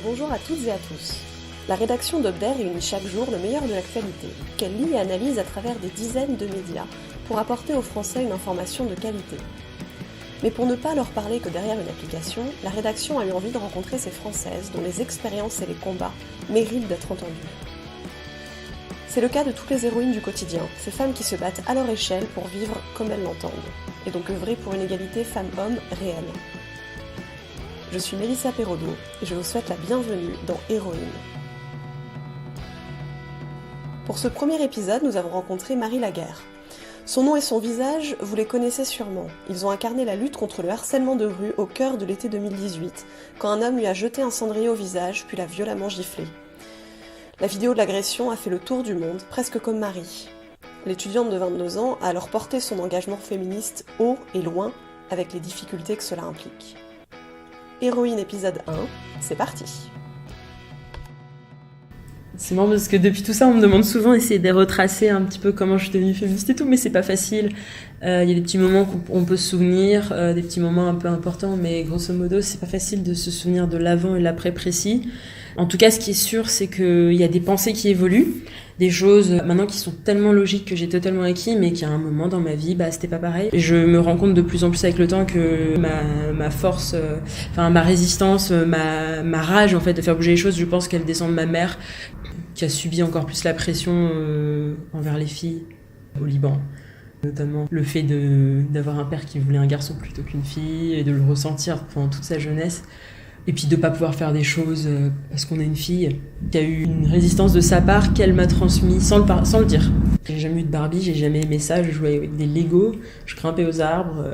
Bonjour à toutes et à tous. La rédaction d'Obder réunit chaque jour le meilleur de l'actualité, qu'elle lit et analyse à travers des dizaines de médias pour apporter aux Français une information de qualité. Mais pour ne pas leur parler que derrière une application, la rédaction a eu envie de rencontrer ces Françaises dont les expériences et les combats méritent d'être entendus. C'est le cas de toutes les héroïnes du quotidien, ces femmes qui se battent à leur échelle pour vivre comme elles l'entendent, et donc œuvrer pour une égalité femmes-hommes réelle. Je suis Mélissa Perraudot et je vous souhaite la bienvenue dans Héroïne. Pour ce premier épisode, nous avons rencontré Marie Laguerre. Son nom et son visage, vous les connaissez sûrement. Ils ont incarné la lutte contre le harcèlement de rue au cœur de l'été 2018, quand un homme lui a jeté un cendrier au visage puis l'a violemment giflé. La vidéo de l'agression a fait le tour du monde, presque comme Marie. L'étudiante de 22 ans a alors porté son engagement féministe haut et loin, avec les difficultés que cela implique. Héroïne épisode 1, c'est parti. C'est marrant parce que depuis tout ça, on me demande souvent d'essayer de retracer un petit peu comment je suis devenue féministe et tout, mais c'est pas facile. Il y a des petits moments qu'on peut se souvenir, des petits moments un peu importants, mais grosso modo, c'est pas facile de se souvenir de l'avant et l'après précis. En tout cas, ce qui est sûr, c'est qu'il y a des pensées qui évoluent, des choses maintenant qui sont tellement logiques que j'ai totalement acquis, mais qu'à un moment dans ma vie, c'était pas pareil. Et je me rends compte de plus en plus avec le temps que ma force, ma résistance, ma rage en fait de faire bouger les choses, je pense qu'elle descend de ma mère, qui a subi encore plus la pression envers les filles au Liban. Notamment le fait d'avoir un père qui voulait un garçon plutôt qu'une fille, et de le ressentir pendant toute sa jeunesse. Et puis de pas pouvoir faire des choses parce qu'on a une fille qui a eu une résistance de sa part qu'elle m'a transmis sans le dire. J'ai jamais eu de Barbie, j'ai jamais aimé ça, je jouais avec des Lego, je grimpais aux arbres.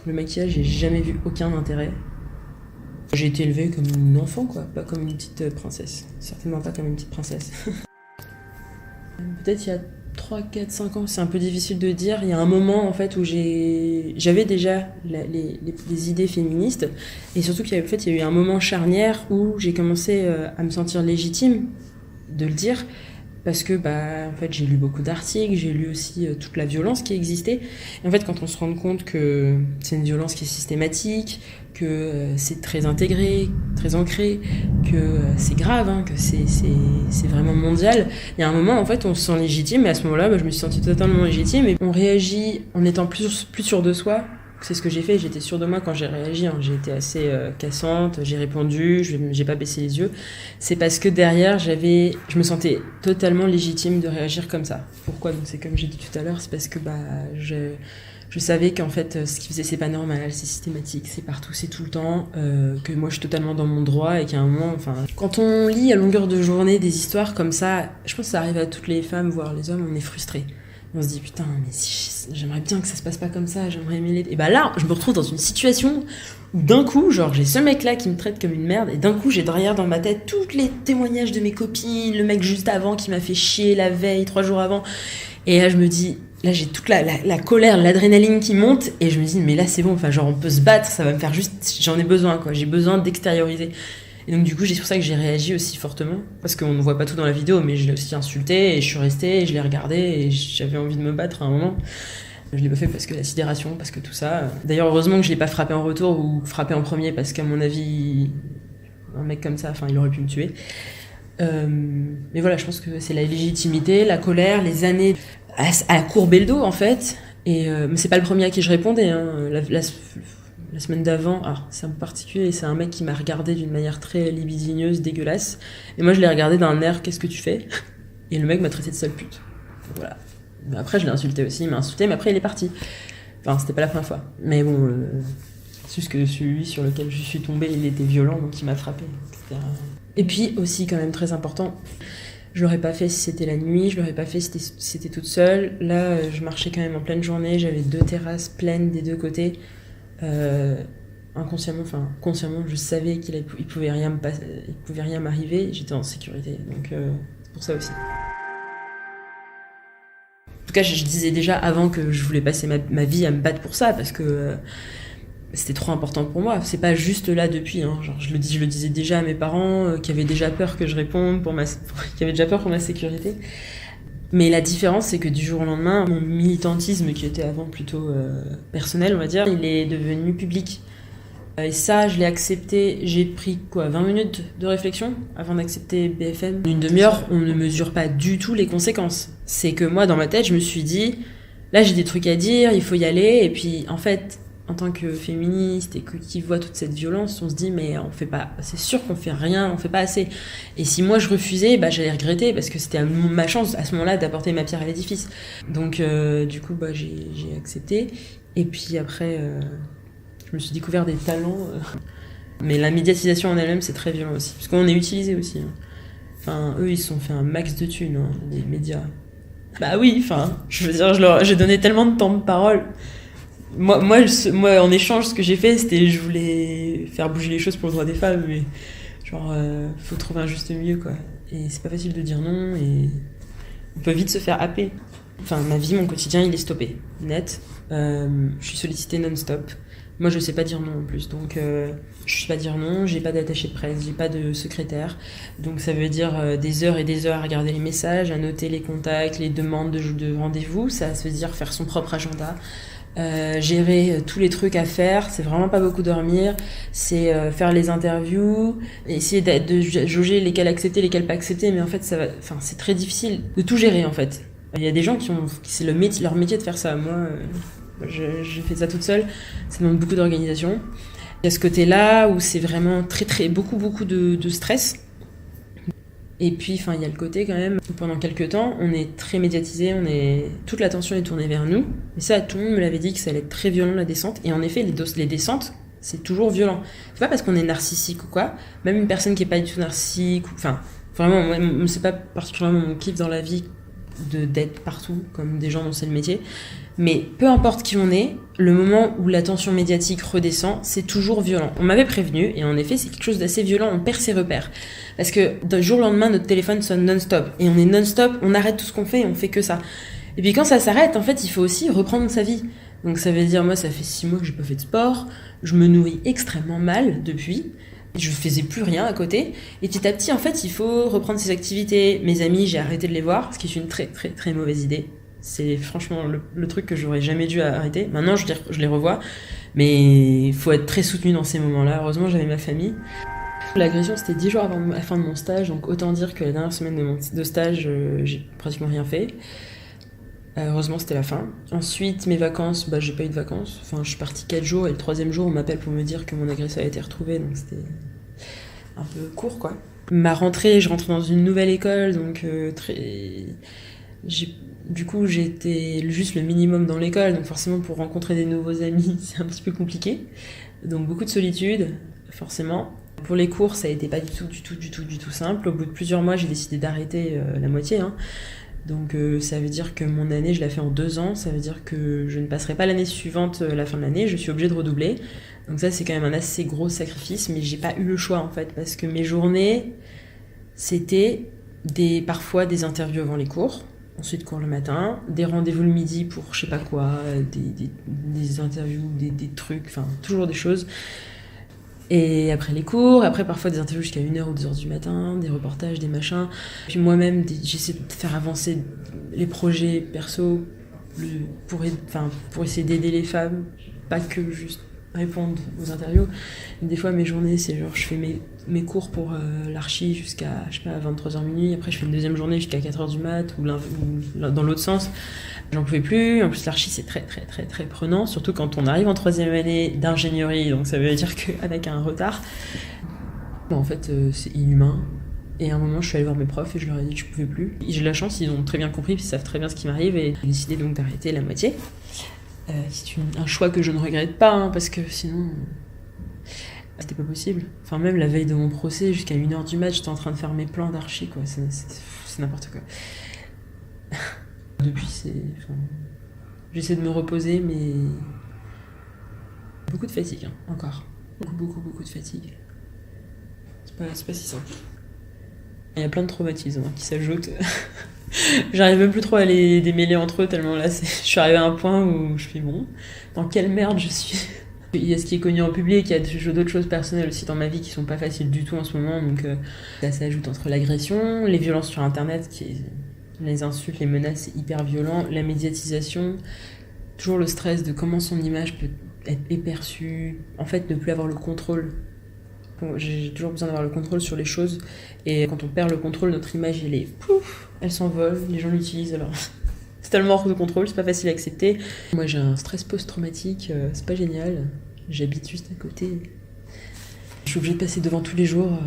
Le maquillage, j'ai jamais vu aucun intérêt. J'ai été élevée comme une enfant, quoi, pas comme une petite princesse. Certainement pas comme une petite princesse. Peut-être il y a 3, 4, 5 ans, c'est un peu difficile de dire. Il y a un moment en fait où j'avais déjà les idées féministes, et surtout qu'il y a eu un moment charnière où j'ai commencé à me sentir légitime de le dire, parce que en fait j'ai lu beaucoup d'articles, j'ai lu aussi toute la violence qui existait. Et en fait, quand on se rend compte que c'est une violence qui est systématique, que c'est très intégré, très ancré, que c'est grave, que c'est vraiment mondial. Il y a un moment, en fait, on se sent légitime, et à ce moment-là, je me suis sentie totalement légitime, et on réagit en étant plus sûr de soi. C'est ce que j'ai fait, j'étais sûre de moi quand j'ai réagi, j'ai été assez cassante, j'ai répondu, j'ai pas baissé les yeux. C'est parce que derrière, je me sentais totalement légitime de réagir comme ça. Pourquoi ? Donc c'est comme j'ai dit tout à l'heure, c'est parce que je savais qu'en fait, ce qu'ils faisaient, c'est pas normal, c'est systématique, c'est partout, c'est tout le temps, que moi je suis totalement dans mon droit, et qu'à un moment, quand on lit à longueur de journée des histoires comme ça, je pense que ça arrive à toutes les femmes, voire les hommes, on est frustrés. On se dit, putain, mais j'aimerais bien que ça se passe pas comme ça, j'aimerais aimer les... Et là, je me retrouve dans une situation où d'un coup, j'ai ce mec-là qui me traite comme une merde, et d'un coup, j'ai derrière dans ma tête tous les témoignages de mes copines, le mec juste avant qui m'a fait chier la veille, 3 jours avant. Et là, je me dis, là, j'ai toute la colère, l'adrénaline qui monte, et je me dis, mais là, c'est bon, on peut se battre, ça va me faire juste... J'en ai besoin, quoi, j'ai besoin d'extérioriser. Et donc du coup, c'est pour ça que j'ai réagi aussi fortement, parce qu'on ne voit pas tout dans la vidéo, mais je l'ai aussi insulté, et je suis restée, et je l'ai regardé, et j'avais envie de me battre à un moment. Je l'ai pas fait parce que la sidération, parce que tout ça. D'ailleurs, heureusement que je l'ai pas frappé en retour, ou frappé en premier, parce qu'à mon avis, un mec comme ça, il aurait pu me tuer. Mais voilà, je pense que c'est la légitimité, la colère, les années à courber le dos, en fait. Et mais c'est pas le premier à qui je répondais, La semaine d'avant, c'est un peu particulier, c'est un mec qui m'a regardé d'une manière très libidineuse, dégueulasse. Et moi, je l'ai regardé d'un air, qu'est-ce que tu fais ? Et le mec m'a traité de sale pute. Voilà. Après, je l'ai insulté aussi, il m'a insulté, mais après, il est parti. C'était pas la première fois. Mais bon, c'est juste que celui sur lequel je suis tombée, il était violent, donc il m'a frappé, etc. Et puis, aussi, quand même très important, je l'aurais pas fait si c'était la nuit, je l'aurais pas fait si c'était toute seule. Là, je marchais quand même en pleine journée, j'avais 2 terrasses pleines des 2 côtés. Consciemment, je savais qu'il pouvait rien m'arriver, j'étais en sécurité, donc c'est pour ça aussi. En tout cas, je disais déjà avant que je voulais passer ma vie à me battre pour ça, parce que c'était trop important pour moi. C'est pas juste là depuis, je le disais déjà à mes parents, qui avaient déjà peur que je réponde qui avaient déjà peur pour ma sécurité. Mais la différence, c'est que du jour au lendemain, mon militantisme, qui était avant plutôt personnel, on va dire, il est devenu public. Et ça, je l'ai accepté, j'ai pris 20 minutes de réflexion avant d'accepter BFM. Une demi-heure, on ne mesure pas du tout les conséquences. C'est que moi, dans ma tête, je me suis dit, là j'ai des trucs à dire, il faut y aller, et puis en fait, en tant que féministe et qui voit toute cette violence, on se dit mais on fait pas, c'est sûr qu'on fait rien, on fait pas assez. Et si moi je refusais, j'allais regretter parce que c'était ma chance à ce moment-là d'apporter ma pierre à l'édifice. Donc du coup j'ai accepté. Et puis après je me suis découvert des talents. Mais la médiatisation en elle-même c'est très violent aussi, parce qu'on est utilisé aussi. Enfin eux ils se sont fait un max de thunes, les médias. Bah oui, enfin je veux dire j'ai donné tellement de temps de parole. Moi, en échange, ce que j'ai fait, c'était je voulais faire bouger les choses pour le droit des femmes, mais faut trouver un juste milieu, quoi. Et c'est pas facile de dire non, et on peut vite se faire happer. Enfin, ma vie, mon quotidien, il est stoppé, net. Je suis sollicitée non-stop. Moi, je sais pas dire non en plus, donc je sais pas dire non. J'ai pas d'attaché de presse, j'ai pas de secrétaire, donc ça veut dire des heures et des heures à regarder les messages, à noter les contacts, les demandes de rendez-vous. Ça veut dire faire son propre agenda. Gérer tous les trucs à faire, c'est vraiment pas beaucoup dormir, c'est faire les interviews, essayer de jauger lesquels accepter, lesquels pas accepter, mais en fait c'est très difficile de tout gérer en fait. Il y a des gens c'est leur métier de faire ça. Moi, je fais ça toute seule, ça demande beaucoup d'organisation. Il y a ce côté-là où c'est vraiment beaucoup de stress. Et puis, il y a le côté quand même, pendant quelques temps, on est très médiatisé, toute l'attention est tournée vers nous. Et ça, tout le monde me l'avait dit que ça allait être très violent, la descente. Et en effet, les descentes, c'est toujours violent. C'est pas parce qu'on est narcissique ou quoi, même une personne qui est pas du tout narcissique, vraiment, moi, c'est pas particulièrement mon kiff dans la vie d'être partout, comme des gens dont c'est le métier. Mais peu importe qui on est, le moment où la tension médiatique redescend, c'est toujours violent. On m'avait prévenu, et en effet, c'est quelque chose d'assez violent, on perd ses repères. Parce que du jour au lendemain, notre téléphone sonne non-stop. Et on est non-stop, on arrête tout ce qu'on fait, et on fait que ça. Et puis quand ça s'arrête, en fait, il faut aussi reprendre sa vie. Donc ça veut dire, moi, ça fait 6 mois que j'ai pas fait de sport, je me nourris extrêmement mal depuis, je faisais plus rien à côté, et petit à petit, en fait, il faut reprendre ses activités. Mes amis, j'ai arrêté de les voir, ce qui est une très très très mauvaise idée. C'est franchement le truc que j'aurais jamais dû arrêter. Maintenant, je les revois, mais il faut être très soutenu dans ces moments-là. Heureusement, j'avais ma famille. L'agression, c'était 10 jours avant la fin de mon stage, donc autant dire que la dernière semaine de stage, j'ai pratiquement rien fait. Heureusement, c'était la fin. Ensuite, mes vacances, j'ai pas eu de vacances. Je suis partie 4 jours, et le 3e jour, on m'appelle pour me dire que mon agresseur a été retrouvé, donc c'était un peu court, quoi. Ma rentrée, je rentrais dans une nouvelle école, donc du coup, j'étais juste le minimum dans l'école, donc forcément, pour rencontrer des nouveaux amis, c'est un petit peu compliqué. Donc beaucoup de solitude, forcément. Pour les cours, ça a été pas du tout simple. Au bout de plusieurs mois, j'ai décidé d'arrêter la moitié. Donc ça veut dire que mon année, je la fais en 2 ans. Ça veut dire que je ne passerai pas l'année suivante la fin de l'année. Je suis obligée de redoubler. Donc ça, c'est quand même un assez gros sacrifice, mais j'ai pas eu le choix en fait, parce que mes journées, c'était parfois des interviews avant les cours. Ensuite, cours le matin, des rendez-vous le midi pour je sais pas quoi, des interviews, des trucs, toujours des choses. Et après les cours, après parfois des interviews jusqu'à 1h ou 2h du matin, des reportages, des machins. Puis moi-même, j'essaie de faire avancer les projets perso pour essayer d'aider les femmes, pas que juste répondre aux interviews. Des fois, mes journées, c'est genre, je fais mes cours pour l'archi jusqu'à, 23h minuit. Après, je fais une deuxième journée jusqu'à 4h du mat, ou dans l'autre sens. J'en pouvais plus. En plus, l'archi, c'est très, très, très, très prenant, surtout quand on arrive en 3e année d'ingénierie. Donc, ça veut dire qu'avec un retard, en fait, c'est inhumain. Et à un moment, je suis allée voir mes profs et je leur ai dit que je pouvais plus. J'ai la chance, ils ont très bien compris, puis ils savent très bien ce qui m'arrive, et j'ai décidé donc d'arrêter la moitié. C'est un choix que je ne regrette pas, parce que sinon, c'était pas possible. Même la veille de mon procès, jusqu'à 1h du mat', j'étais en train de faire mes plans d'archi, quoi. C'est n'importe quoi. Depuis, j'essaie de me reposer, mais beaucoup de fatigue, encore. Beaucoup de fatigue. C'est pas si simple. Il y a plein de traumatismes qui s'ajoutent. J'arrive même plus trop à les démêler entre eux, tellement là, je suis arrivée à un point où je fais bon, dans quelle merde je suis. Il y a ce qui est connu en public, il y a d'autres choses personnelles aussi dans ma vie qui sont pas faciles du tout en ce moment, donc ça s'ajoute entre l'agression, les violences sur internet, les insultes, les menaces, c'est hyper violent, la médiatisation, toujours le stress de comment son image peut être éperçu, en fait ne plus avoir le contrôle. J'ai toujours besoin d'avoir le contrôle sur les choses, et quand on perd le contrôle, notre image elle s'envole, les gens l'utilisent, alors c'est tellement hors de contrôle, c'est pas facile à accepter. Moi j'ai un stress post-traumatique, c'est pas génial, j'habite juste à côté. Je suis obligée de passer devant tous les jours.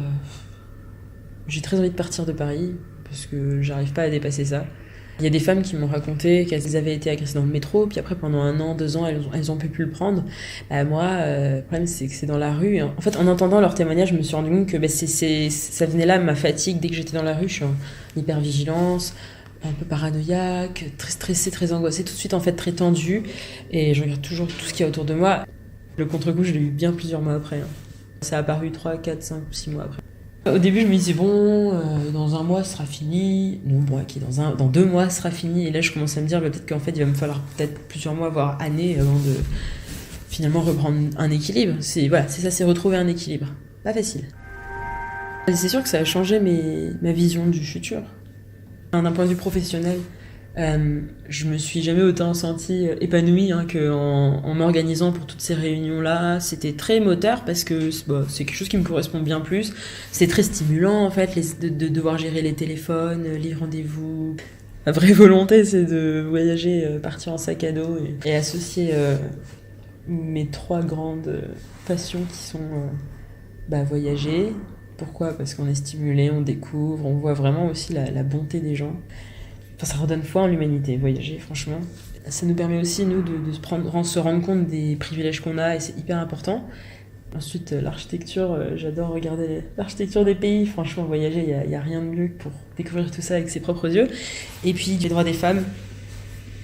J'ai très envie de partir de Paris, parce que j'arrive pas à dépasser ça. Il y a des femmes qui m'ont raconté qu'elles avaient été agressées dans le métro, puis après pendant 1 an, 2 ans, elles ont pu plus le prendre. Moi, le problème c'est que c'est dans la rue. En fait, en entendant leurs témoignages, je me suis rendu compte que ça venait là, ma fatigue. Dès que j'étais dans la rue, je suis en hypervigilance, un peu paranoïaque, très stressée, très angoissée, tout de suite en fait très tendue. Et je regarde toujours tout ce qu'il y a autour de moi. Le contre-coup, je l'ai eu bien plusieurs mois après. Ça a apparu 3, 4, 5, 6 mois après. Au début, je me disais, dans 1 mois, ce sera fini. Non, ok, dans 2 mois, ce sera fini. Et là, je commence à me dire, peut-être qu'en fait, il va me falloir peut-être plusieurs mois, voire années, avant de finalement reprendre un équilibre. C'est ça, c'est retrouver un équilibre. Pas facile. C'est sûr que ça a changé ma vision du futur. D'un point de vue professionnel, je me suis jamais autant sentie épanouie qu'en m'organisant pour toutes ces réunions-là. C'était très moteur parce que c'est quelque chose qui me correspond bien plus. C'est très stimulant en fait de devoir gérer les téléphones, les rendez-vous. Ma vraie volonté, c'est de voyager, partir en sac à dos et associer mes 3 grandes passions qui sont voyager. Pourquoi ? Parce qu'on est stimulé, on découvre, on voit vraiment aussi la bonté des gens. Enfin, ça redonne foi en l'humanité, voyager, franchement. Ça nous permet aussi, nous, de se rendre compte des privilèges qu'on a, et c'est hyper important. Ensuite, l'architecture, j'adore regarder l'architecture des pays. Franchement, voyager, il n'y a rien de mieux pour découvrir tout ça avec ses propres yeux. Et puis, les droits des femmes.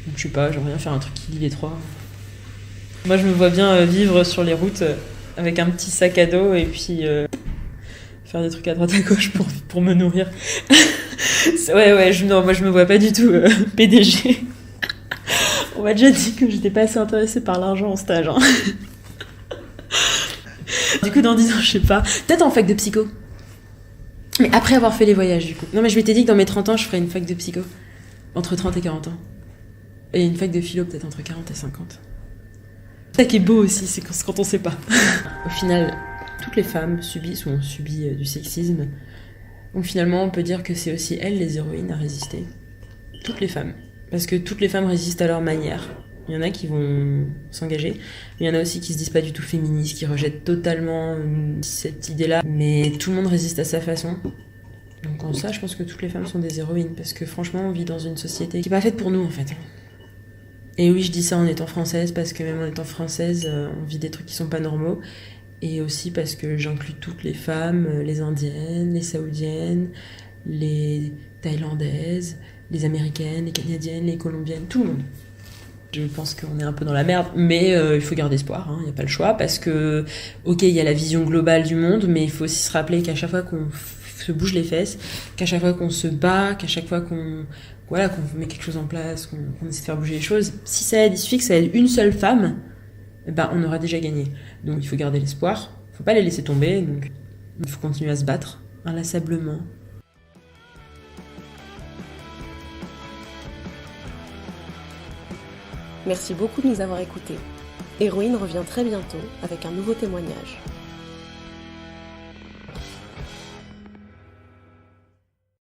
Donc, je sais pas, j'aimerais bien faire un truc qui lie les 3. Moi, je me vois bien vivre sur les routes avec un petit sac à dos et puis faire des trucs à droite à gauche pour me nourrir. Moi je me vois pas du tout PDG. On m'a déjà dit que j'étais pas assez intéressée par l'argent en stage. Du coup, dans 10 ans, je sais pas. Peut-être en fac de psycho. Mais après avoir fait les voyages, du coup. Non, mais je m'étais dit que dans mes 30 ans, je ferais une fac de psycho. Entre 30 et 40 ans. Et une fac de philo, peut-être entre 40 et 50. Ça qui est beau aussi, c'est quand on sait pas. Au final, toutes les femmes subissent ou ont subi du sexisme. Donc finalement, on peut dire que c'est aussi elles les héroïnes à résister. Toutes les femmes. Parce que toutes les femmes résistent à leur manière. Il y en a qui vont s'engager. Il y en a aussi qui se disent pas du tout féministes, qui rejettent totalement cette idée-là. Mais tout le monde résiste à sa façon. Donc en ça, je pense que toutes les femmes sont des héroïnes. Parce que franchement, on vit dans une société qui est pas faite pour nous, en fait. Et oui, je dis ça en étant française, parce que même en étant française, on vit des trucs qui sont pas normaux. Et aussi parce que j'inclus toutes les femmes, les indiennes, les saoudiennes, les thaïlandaises, les américaines, les canadiennes, les colombiennes, tout le monde. Je pense qu'on est un peu dans la merde, mais il faut garder espoir, il n'y a pas le choix, parce que, ok, il y a la vision globale du monde, mais il faut aussi se rappeler qu'à chaque fois qu'on se bouge les fesses, qu'à chaque fois qu'on se bat, qu'à chaque fois qu'on met quelque chose en place, qu'on essaie de faire bouger les choses, si ça aide, il suffit que ça aide une seule femme, on aura déjà gagné. Donc il faut garder l'espoir, il ne faut pas les laisser tomber, donc il faut continuer à se battre inlassablement. Merci beaucoup de nous avoir écoutés. Héroïne revient très bientôt avec un nouveau témoignage.